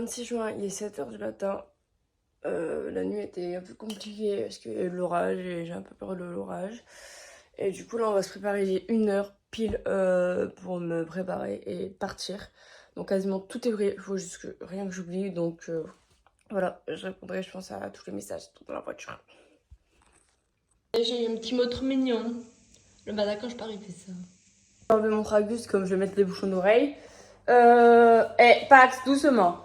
26 juin, il est 7h du matin. La nuit était un peu compliquée parce qu'il y a eu l'orage et j'ai un peu peur de l'orage. Et du coup, là, on va se préparer. J'ai 1 heure pile pour me préparer et partir. Donc, quasiment tout est prêt. Il faut juste que rien que j'oublie. Donc, voilà, je répondrai, je pense, à tous les messages dans la voiture. J'ai un petit mot trop mignon. Le matin quand je pars, il fait ça. Je vais enlever mon tragus comme je vais mettre des bouchons d'oreilles. Et Pax, doucement.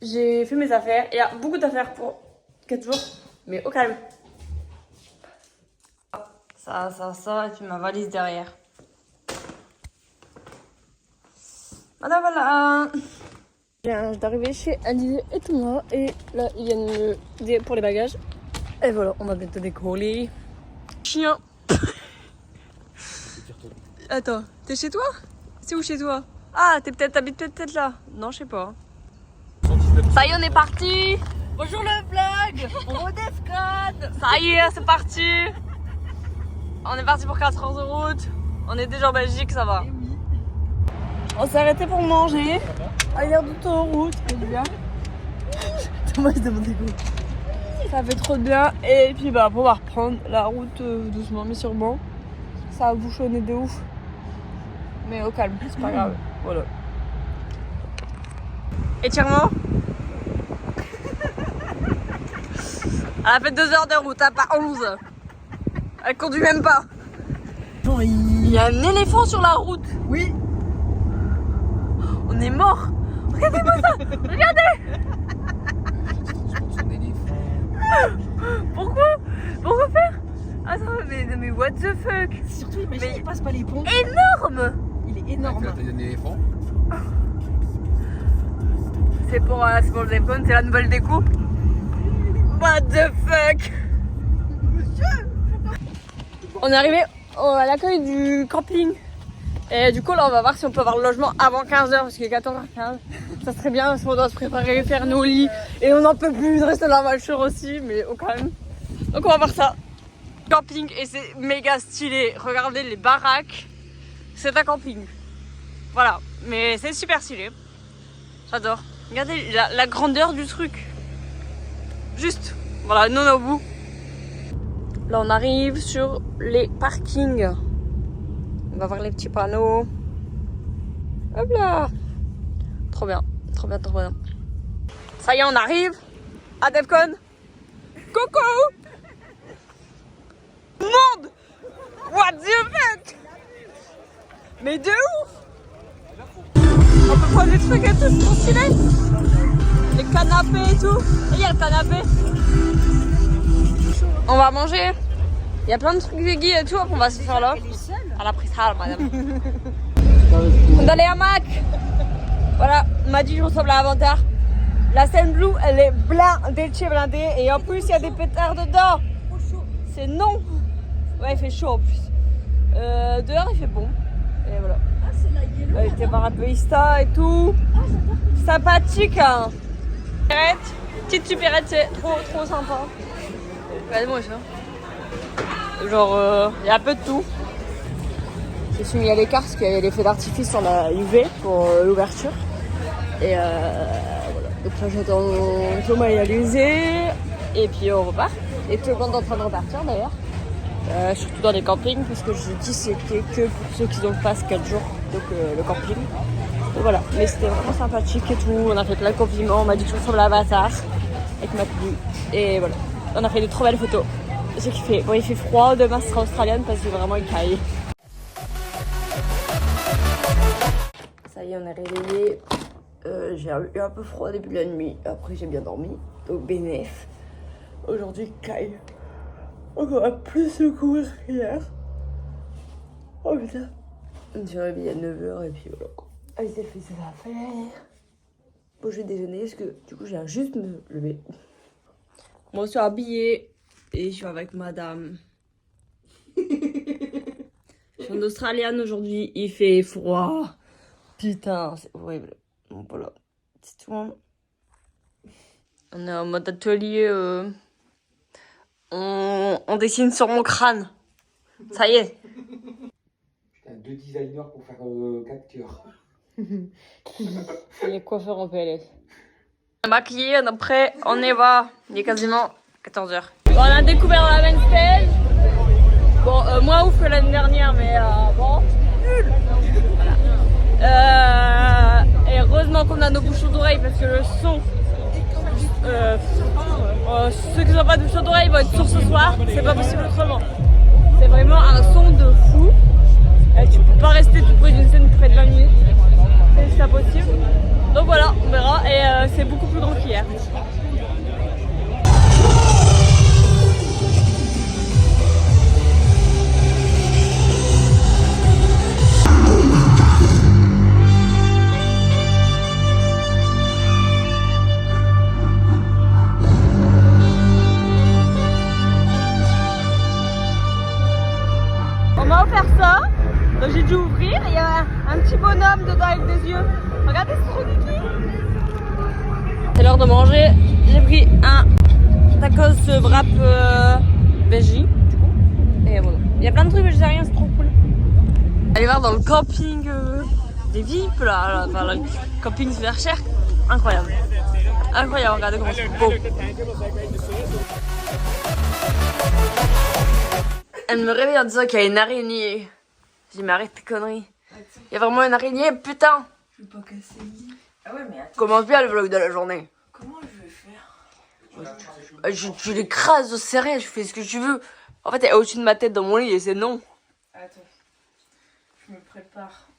J'ai fait mes affaires. Il y a beaucoup d'affaires pour 4 jours, mais au calme. Ça, et puis ma valise derrière. Voilà. Je viens d'arriver chez Alizé et Thomas. Et là, ils viennent me dire pour les bagages. Et voilà, on va bientôt décoller. Chien. Attends, t'es chez toi? C'est où chez toi? Ah, t'habites peut-être là. Non, je sais pas. Ça y est, on est parti. Bonjour le vlog. On redescende. Ça y est, c'est parti. On est parti pour 4 heures de route. On est déjà en Belgique, ça va. On s'est arrêté pour manger. À l'air d'autoroute, ça fait du bien. Thomas, il demande quoi. Ça fait trop de bien. Et puis, bah, on va reprendre la route doucement, mais sûrement. Ça a bouchonné de ouf. Mais au calme, c'est pas grave. Voilà. Étirement. Elle a fait 2 heures de route, hein, pas 11. Elle conduit même pas. Non, Il y a un éléphant sur la route. Oui. On est mort. Regardez-moi ça. Regardez. Pourquoi faire? Attends, mais what the fuck? Surtout, imagine, il passe pas les ponts. Énorme. Il est énorme. La taille d'un éléphant. C'est pour le iPhone, c'est la nouvelle déco. What the fuck? On est arrivé à l'accueil du camping. Et du coup, là, on va voir si on peut avoir le logement avant 15h, parce qu'il est 14h15. Ça serait bien, parce qu'on doit se préparer, faire nos lits. Et on n'en peut plus de rester dans la voiture aussi, mais au calme. Donc, on va voir ça. Camping, et c'est méga stylé. Regardez les baraques. C'est un camping. Voilà, mais c'est super stylé. J'adore. Regardez la grandeur du truc. Juste, voilà, non au bout. Là, on arrive sur les parkings. On va voir les petits panneaux. Hop là. Trop bien, trop bien, trop bien. Ça y est, on arrive à Defcon. Coucou. Monde. What the fuck. Mais de ouf. On peut prendre des trucs et tout, c'est trop stylé. Les canapés et tout. Et il y a le canapé. On va manger. Il y a plein de trucs veggie et tout, on va se faire là. Elle a pris ça, madame. On est allé à Mac. Voilà, on m'a dit que je ressemble à Avatar. La scène Blue, elle est blindée de chez blindée. Et en plus, il y a des pétards dedans. C'est non. Ouais, il fait chaud en plus. Dehors, il fait bon. Et voilà. Il était voir un peu Insta et tout. Sympathique, hein. Petite supérette, c'est trop sympa. Regardez-moi ça. Genre, il y a un peu de tout. Je me suis mis à l'écart parce qu'il y avait des feux d'artifice sur la UV pour l'ouverture. Et voilà. Donc là, j'attends Thomas et Alizé. Et puis on repart. Et tout le monde est en train de repartir d'ailleurs. Surtout dans les campings, parce que j'ai dit c'était que pour ceux qui ont le pass 4 jours. Donc le camping. Et voilà. Mais c'était vraiment sympathique et tout. On a fait plein de compliments. On m'a dit que je ressemble à Avatar. Avec ma tenue. Et voilà. On a fait de trop belles photos. J'ai kiffé. Bon, il fait froid. Demain, ce sera australienne parce que vraiment, il caille. Ça y est, on est réveillé. J'ai eu un peu froid au début de la nuit. Après, j'ai bien dormi. Donc, bénéf. Aujourd'hui, il caille. On va plus se courir qu'hier. Oh putain. Je me suis réveillée à 9h et puis voilà. Ah, j'ai fait ses affaires. Bon, je vais déjeuner parce que du coup, j'ai juste me lever. Moi, je suis habillée. Et je suis avec madame. Je suis en Australienne aujourd'hui, il fait froid. Putain, c'est horrible. Bon, voilà. C'est tout. Hein. On est en mode atelier. On dessine sur mon crâne. Ça y est. Putain, 2 designers pour faire 4 cœurs. Il est coiffeur en PLS. On est maquillé, on est prêt, on y va. Il est quasiment 14h. Bon, on a découvert la main stage. Bon, moins ouf que l'année dernière, mais bon. Voilà. Et heureusement qu'on a nos bouchons d'oreilles parce que le son. Ceux qui n'ont pas de bouchons d'oreilles vont être sourds ce soir. C'est pas possible autrement. C'est vraiment un son de fou. Tu peux pas rester tout près d'une scène près de 20 minutes. C'est juste impossible. Donc voilà, on verra. Et c'est beaucoup plus grand qu'hier. On m'a offert ça, donc j'ai dû ouvrir. Il y a un petit bonhomme dedans avec des yeux. Regardez, c'est trop kiki. C'est l'heure de manger. J'ai pris un tacos wrap veggie, du coup. Et voilà. Il y a plein de trucs végétariens, c'est trop cool. Allez voir dans le camping des VIP là, enfin le camping super cher. Incroyable. Incroyable, regardez comment c'est beau. Elle me réveille en disant qu'il y a une araignée. Je dis mais arrête tes conneries. Il y a vraiment une araignée, putain. Je veux pas casser. Ah ouais, mais attends. Commence bien le vlog de la journée. Comment je vais faire? Je l'écrase au serré, je fais ce que tu veux. En fait, elle est au-dessus de ma tête dans mon lit et c'est non. Attends. Je me prépare.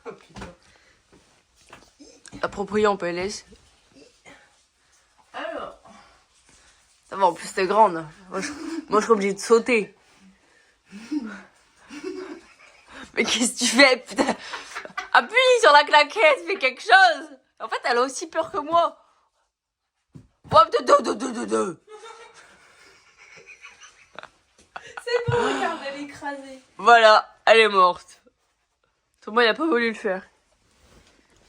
Oh putain. Approprié en PLS. Alors. Ça va, en plus t'es grande. Moi je suis obligée de sauter. Mais qu'est-ce que tu fais, putain? Appuie sur la claquette, fais quelque chose. En fait, elle a aussi peur que moi. C'est bon, regarde, elle est écrasée. Voilà, elle est morte. Thomas, il a pas voulu le faire.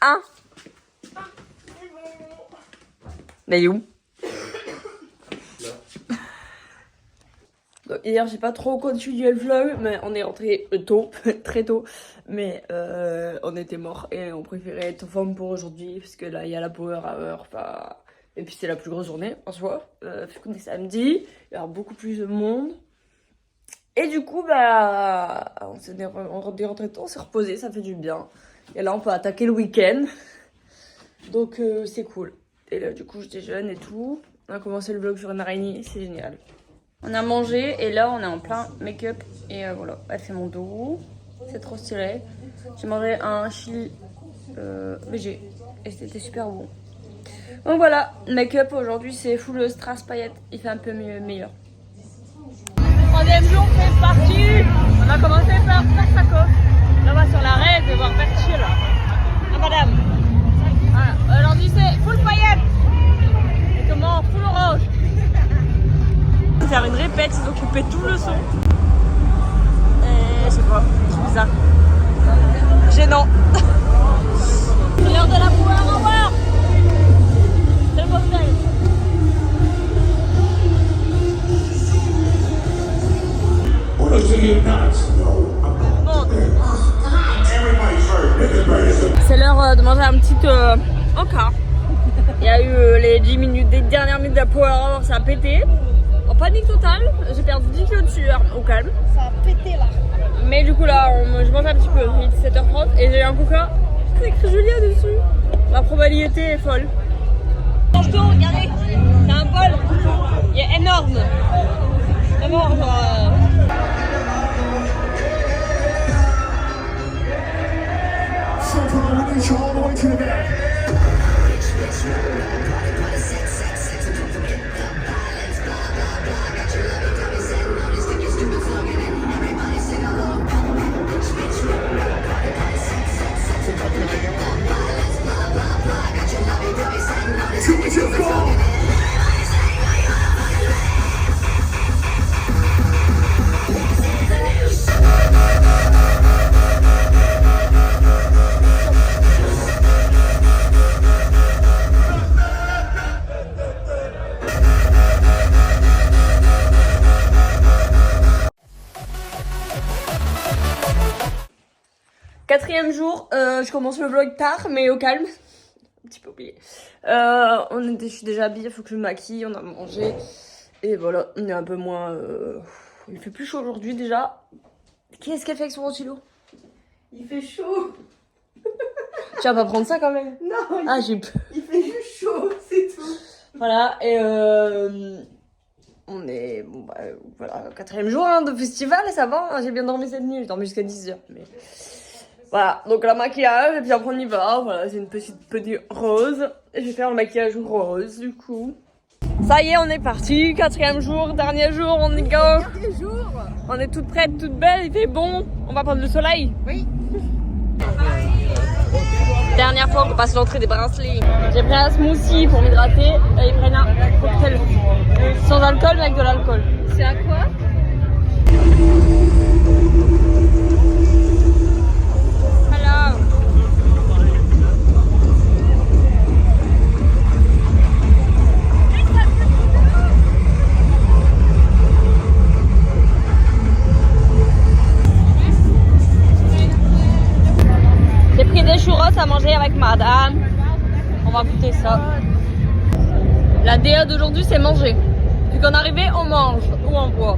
Hein? Mais il est où? Donc, hier, j'ai pas trop continué le vlog, mais on est rentré tôt, très tôt. Mais on était morts et on préférait être en forme pour aujourd'hui, parce que là, il y a la power hour. Enfin, et puis, c'est la plus grosse journée en soi. Vu qu'on est samedi, il y aura beaucoup plus de monde. Et du coup, bah, on est rentré tôt, on s'est reposé, ça fait du bien. Et là, on peut attaquer le week-end. Donc, c'est cool. Et là, du coup, je déjeune et tout. On a commencé le vlog sur une araignée, c'est génial. On a mangé et là, on est en plein make-up. Et voilà, elle fait mon dos. C'est trop stylé. J'ai mangé un chili végé et c'était super bon. Donc voilà, make-up aujourd'hui, c'est full strass paillettes. Il fait un peu meilleur. Troisième jour, c'est parti. On a commencé par Tarsakov. Là, on va sur l'arrêt de voir Berthier là. Ah madame. Voilà. Aujourd'hui, c'est full paillettes. Et comment full orange. Faire une répète, ils ont coupé tout le son. Et je sais pas, c'est bizarre. Gênant. C'est l'heure de la poire, au revoir. C'est le bordel. C'est l'heure de manger un petit encas. Il y a eu les 10 minutes, des dernières minutes de la power hour, ça a pété. En panique totale, j'ai perdu 10 kg de sueur au calme. Ça a pété là. Mais du coup là, je mange un petit peu, il est 17h30 et j'ai eu un coca. C'est écrit Julia dessus. La probabilité est folle. Mange tout, regardez, c'est un bol. Il est énorme. Vraiment, genre... Quatrième jour, je commence le vlog tard, mais au calme. un petit peu oublié. Je suis déjà habillée, il faut que je me maquille, on a mangé. Et voilà, on est un peu moins... Il fait plus chaud aujourd'hui déjà. Qu'est-ce qu'elle fait avec son ventilo? Il fait chaud. Tu vas pas prendre ça quand même? Non, Ah, j'ai peur. il fait juste chaud, c'est tout. Voilà, et on est, bon bah, voilà, 4e jour hein, de festival, ça va, hein, j'ai bien dormi cette nuit, j'ai dormi jusqu'à 10h. Mais... Voilà, donc le maquillage, et puis après on y va, voilà, c'est une petite rose, et je vais faire le maquillage rose du coup. Ça y est, on est parti, 4e jour, dernier jour, on y go. Dernier jour. On est toutes prêtes, toutes belles, il fait bon, on va prendre le soleil. Oui. Dernière fois qu'on passe l'entrée des bracelets. J'ai pris un smoothie pour m'hydrater et ils prennent un cocktail sans alcool mais avec de l'alcool. C'est à quoi? Hello. J'ai pris des churros à manger avec madame. On va goûter ça. La DA d'aujourd'hui, c'est manger. Vu qu'on est arrivé, on mange ou on boit.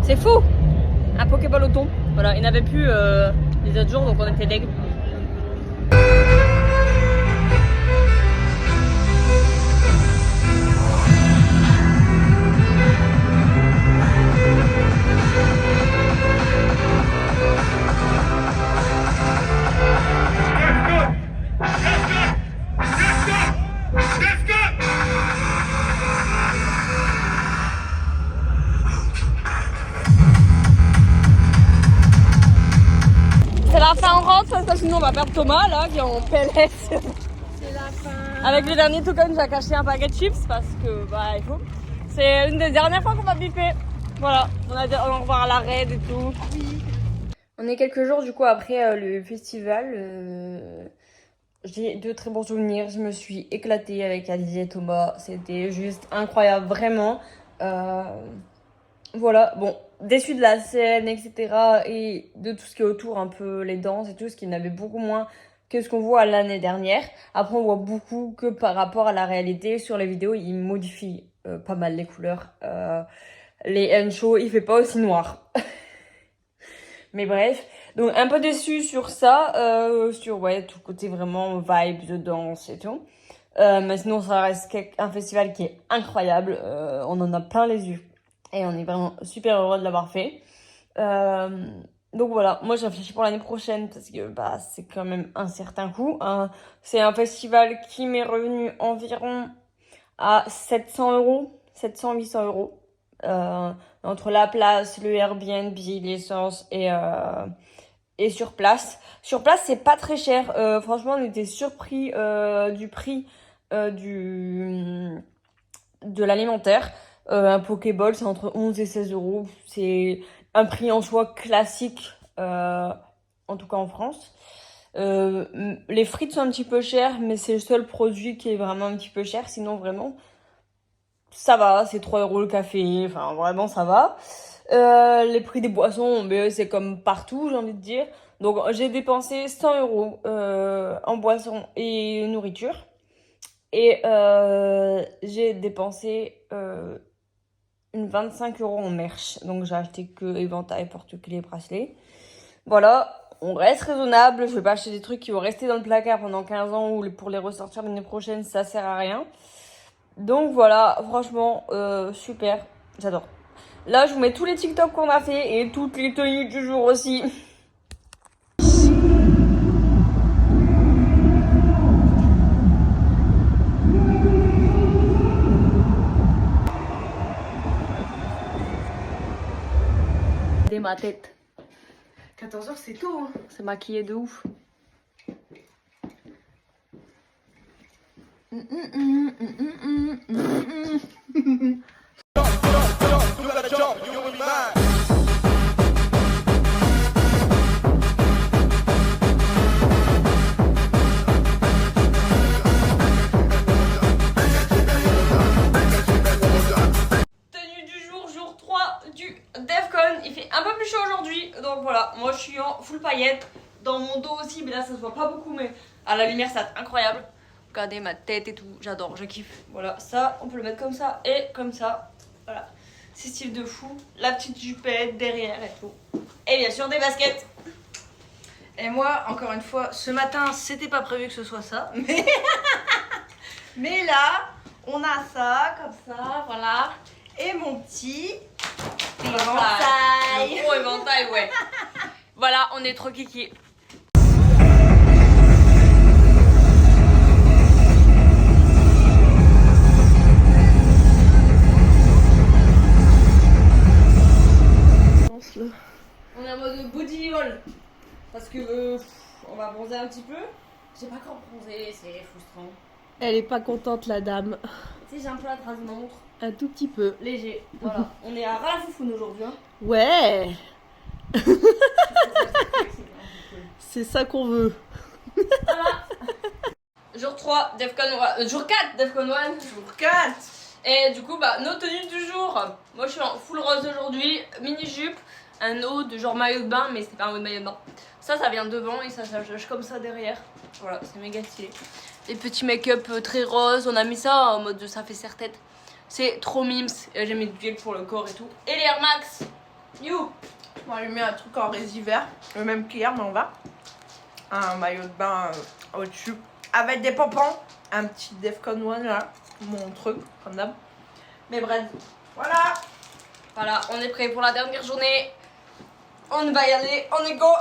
C'est fou. Un Pokéball au thon. Voilà, il n'y avait plus les autres jours, donc on était deg. C'est la fin, on rentre parce que sinon on va perdre Thomas là qui est en PLS. C'est la fin. Avec le dernier token, j'ai caché un paquet de chips parce que bah il faut. C'est une des dernières fois qu'on va biffer. Voilà, on a dit au revoir à la raid et tout. Oui. On est quelques jours du coup après le festival. J'ai de très bons souvenirs. Je me suis éclatée avec Alizé et Thomas. C'était juste incroyable, vraiment. Voilà, bon, déçue de la scène, etc. Et de tout ce qui est autour, un peu les danses et tout, ce qui n'avait beaucoup moins que ce qu'on voit l'année dernière. Après, on voit beaucoup que par rapport à la réalité. Sur les vidéos, ils modifient pas mal les couleurs. Les N-show, il fait pas aussi noir. Mais bref, donc un peu déçue sur ça, sur ouais, tout le côté vraiment vibe de danse et tout. Mais sinon, ça reste un festival qui est incroyable. On en a plein les yeux. Et on est vraiment super heureux de l'avoir fait. Donc voilà, moi je réfléchis pour l'année prochaine parce que bah, c'est quand même un certain coût. C'est un festival qui m'est revenu environ à 700 €, 700-800 €. Entre la place, le Airbnb, l'essence et sur place. Sur place, c'est pas très cher. Franchement, on était surpris du prix de l'alimentaire. Un Pokéball, c'est entre 11 et 16 €. C'est un prix en soi classique, en tout cas en France. Les frites sont un petit peu chères, mais c'est le seul produit qui est vraiment un petit peu cher. Sinon, vraiment, ça va. C'est 3 € le café. Enfin, vraiment, ça va. Les prix des boissons, c'est comme partout, j'ai envie de dire. Donc, j'ai dépensé 100 € en boissons et nourriture. Et j'ai dépensé une 25 € en merch. Donc j'ai acheté que éventail, porte-clés, bracelets. Voilà, on reste raisonnable. Je vais pas acheter des trucs qui vont rester dans le placard pendant 15 ans ou pour les ressortir l'année prochaine, ça sert à rien. Donc voilà, franchement, super, j'adore. Là, je vous mets tous les TikTok qu'on a fait et toutes les tenues du jour aussi. Ma tête. 14h, c'est tôt. Hein. C'est maquillé de ouf. Il fait un peu plus chaud aujourd'hui, donc voilà, moi je suis en full paillettes, dans mon dos aussi, mais là ça se voit pas beaucoup, mais à la lumière ça va être incroyable. Regardez ma tête et tout, j'adore, je kiffe. Voilà, ça, on peut le mettre comme ça et comme ça. Voilà, c'est style de fou. La petite jupette derrière et tout. Et bien sûr des baskets. Et moi, encore une fois, ce matin, c'était pas prévu que ce soit ça. Mais là, on a ça, comme ça, voilà. Et mon petit éventail. Gros éventail, ouais. Voilà, on est trop kiki. On est en mode body haul. Parce que on va bronzer un petit peu. J'ai pas encore bronzé, c'est frustrant. Elle est pas contente, la dame. Tu sais, j'ai un peu la trace de montre. Un tout petit peu. Léger. Voilà. On est à ras la foufoune aujourd'hui. Hein. Ouais. C'est ça qu'on veut. Voilà. Jour 3, Defcon 1. Jour 4, Defcon 1. Jour 4. Et du coup, bah, nos tenues du jour. Moi, je suis en full rose aujourd'hui. Mini jupe. Un haut de genre maillot de bain, mais c'est pas un haut de maillot de bain. Ça vient devant et ça s'attache comme ça derrière. Voilà, c'est méga stylé. Les petits make-up très roses. On a mis ça en mode de ça fait serre-tête. C'est trop mimes. J'ai mis du gel pour le corps et tout. Et les Air Max. You. Moi j'ai mis un truc en résille vert, le même qu'hier, mais on va. Un maillot de bain au-dessus. Avec des pompons. Un petit Defcon 1 là. Mon truc, comme d'hab. Mais bref. Voilà. Voilà, on est prêt pour la dernière journée. On va y aller, on est go.